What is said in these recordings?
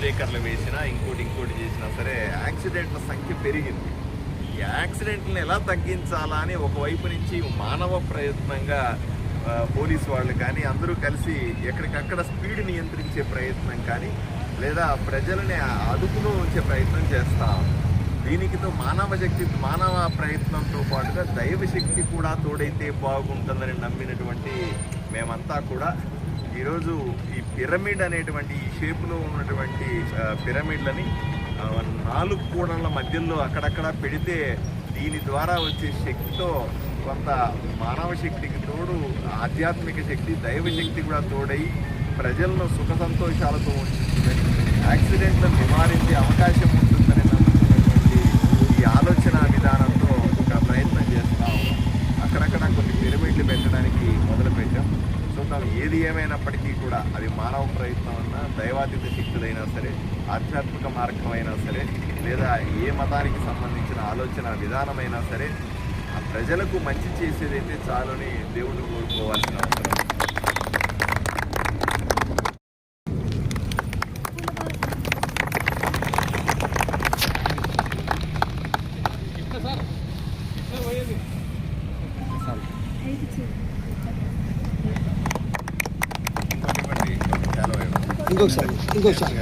బ్రేకర్లు వేసినా ఇంకోటి చేసినా సరే యాక్సిడెంట్ల సంఖ్య పెరిగింది. ఈ యాక్సిడెంట్లను ఎలా తగ్గించాలా అని ఒకవైపు నుంచి మానవ ప్రయత్నంగా పోలీసు వాళ్ళు కానీ అందరూ కలిసి ఎక్కడికక్కడ స్పీడ్ నియంత్రించే ప్రయత్నం కానీ లేదా ప్రజలని అదుపులో ఉంచే ప్రయత్నం చేస్తాం. దీనికితో మానవ ప్రయత్నంతో పాటుగా దైవశక్తి కూడా తోడైతే బాగుంటుందని నమ్మినటువంటి మేమంతా కూడా ఈరోజు ఈ పిరమిడ్ అనేటువంటి ఈ షేపులో ఉన్నటువంటి పిరమిడ్లని 4 కూడళ్ల మధ్యలో అక్కడక్కడ పెడితే దీని ద్వారా వచ్చే శక్తితో కొంత మానవ శక్తికి తోడు ఆధ్యాత్మిక శక్తి దైవశక్తి కూడా తోడై ప్రజలను సుఖ సంతోషాలతో ఉంచుతుందని యాక్సిడెంట్లను నివారించే అవకాశం ఉంటుందని నమ్ముతున్నటువంటి ఈ ఆలోచన విధానంతో ఒక ప్రయత్నం చేస్తాం. అక్కడక్కడ కొన్ని పిరమిడ్లు పెట్టడానికి మొదలుపెట్టాం. చూద్దాం ఏది ఏమైనప్పటికీ కూడా అది మానవ ప్రయత్నం అన్నా దైవాతీత శక్తులైనా సరే ఆధ్యాత్మిక మార్గం అయినా సరే లేదా ఏ మతానికి సంబంధించిన ఆలోచన విధానమైనా సరే ఆ ప్రజలకు మంచి చేసేదైతే చాలని దేవుడు కోరుకోవాల్సిన అవసరం. ఇంకొకసారి ఇంకొకసారి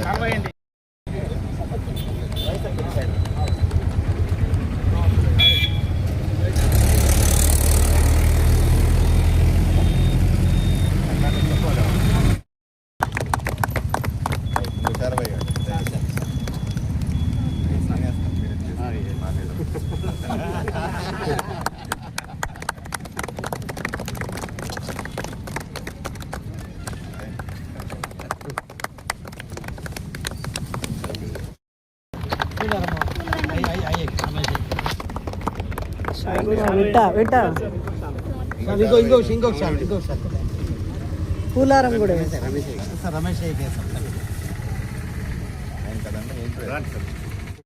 పూలారం కూడా రమేష్